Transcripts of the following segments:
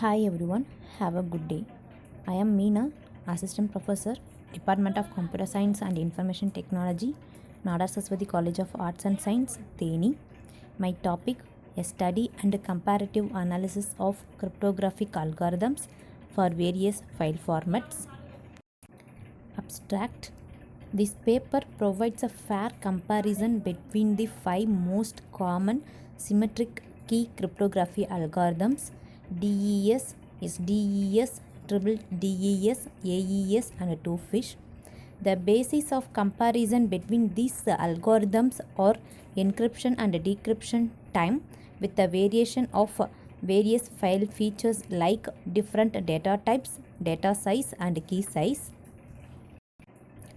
Hi everyone, have a good day. I am Meena, Assistant Professor, Department of Computer Science and Information Technology, Nada Saraswati College of Arts and Science, Theni. My topic, a study and comparative analysis of cryptographic algorithms for various file formats. Abstract. This paper provides a fair comparison between the 5 most common symmetric key cryptography algorithms DES, SDES, triple DES, AES, and Twofish. The basis of comparison between these algorithms are encryption and decryption time with the variation of various file features like different data types, data size, and key size.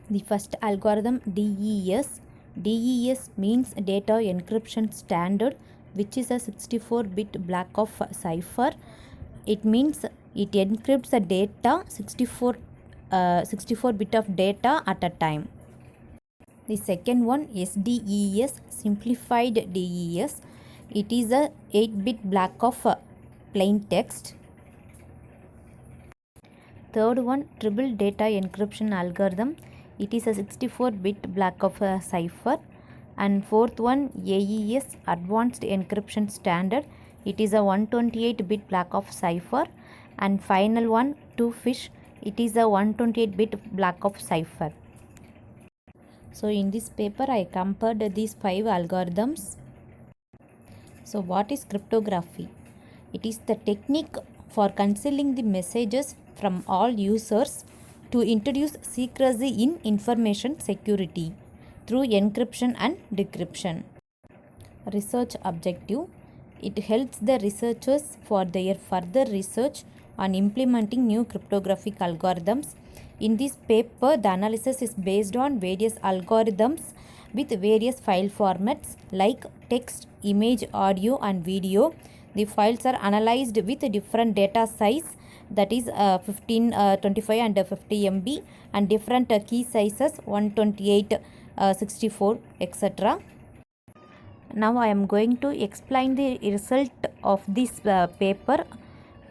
The first algorithm DES. DES means data encryption standard, which is a 64-bit block of cipher. It means it encrypts the data 64 bit of data at a time. The second one SDES, simplified DES. It is a 8-bit block of plain text. Third one triple data encryption algorithm. It is a 64-bit block of a cipher. And fourth one AES, advanced encryption standard. It is a 128-bit block of cipher. And final one Twofish, it is a 128-bit block of cipher. So in this paper I compared these 5 algorithms. So what is cryptography? It is the technique for concealing the messages from all users to introduce secrecy in information security through encryption and decryption. Research objective. It helps the researchers for their further research on implementing new cryptographic algorithms. In this paper, the analysis is based on various algorithms with various file formats like text, image, audio, and video. The files are analyzed with different data size, that is 15, 25 and 50 MB, and different key sizes 128, 64, etc. Now I am going to explain the result of this paper.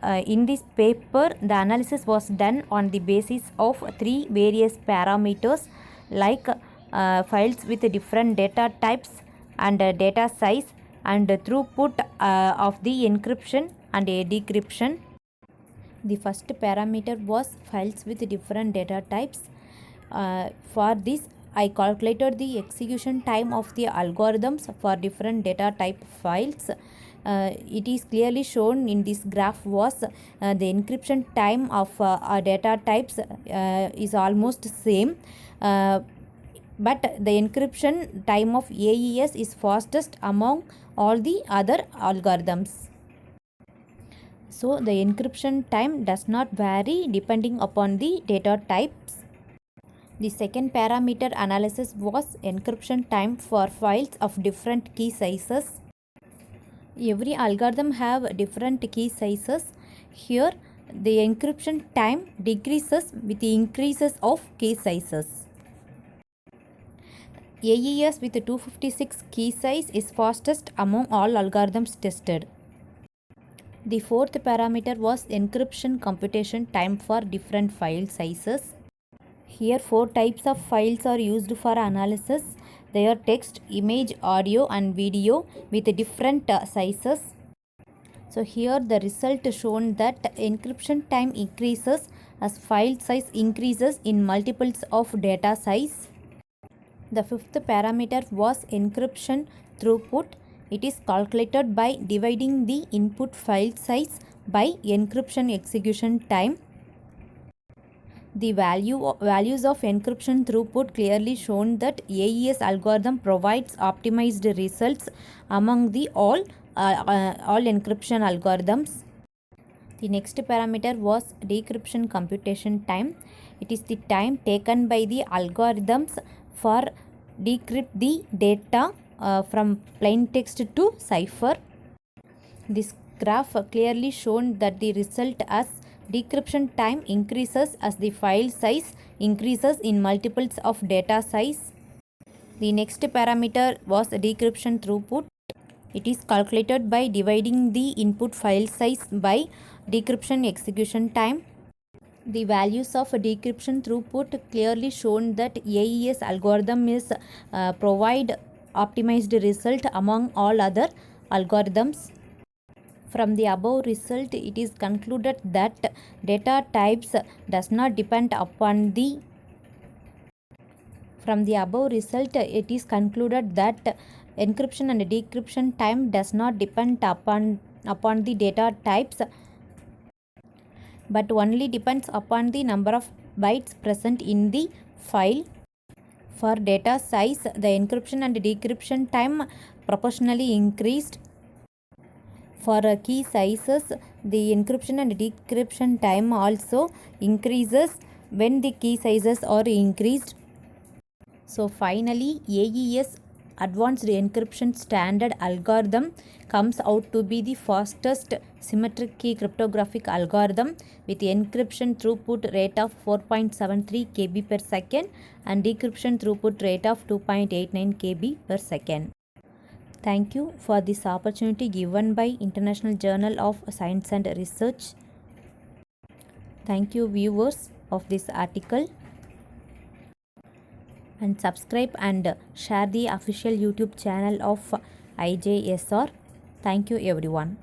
In this paper, the analysis was done on the basis of 3 various parameters like files with different data types and data size and throughput of the encryption and decryption. The first parameter was files with different data types. For this, I calculated the execution time of the algorithms for different data type files. It is clearly shown in this graph was the encryption time of data types is almost same. But the encryption time of AES is fastest among all the other algorithms. So the encryption time does not vary depending upon the data types. The second parameter analysis was encryption time for files of different key sizes. Every algorithm have different key sizes. Here the encryption time decreases with the increases of key sizes. AES with 256 key size is fastest among all algorithms tested. The fourth parameter was encryption computation time for different file sizes. Here 4 types of files are used for analysis. They are text, image, audio, and video with different sizes. So here the result shown that encryption time increases as file size increases in multiples of data size. The fifth parameter was encryption throughput. It is calculated by dividing the input file size by encryption execution time. The values of encryption throughput clearly shown that AES algorithm provides optimized results among the all encryption algorithms. The next parameter was decryption computation time. It is the time taken by the algorithms for decrypt the data from plain text to cipher. This graph clearly shown that the result as decryption time increases as the file size increases in multiples of data size. The next parameter was decryption throughput. It is calculated by dividing the input file size by decryption execution time. The values of decryption throughput clearly shown that AES algorithm is provide optimized result among all other algorithms. From the above result, it is concluded that data types does not depend upon the From the above result, it is concluded that encryption and decryption time does not depend upon the data types, but only depends upon the number of bytes present in the file. For data size, the encryption and decryption time proportionally increased. For key sizes, the encryption and decryption time also increases when the key sizes are increased. So finally, AES Advanced Encryption Standard algorithm comes out to be the fastest symmetric key cryptographic algorithm with encryption throughput rate of 4.73 KB per second and decryption throughput rate of 2.89 KB per second. Thank you for this opportunity given by International Journal of Science and Research. Thank you viewers of this article, and subscribe and share the official YouTube channel of IJSR. Thank you everyone.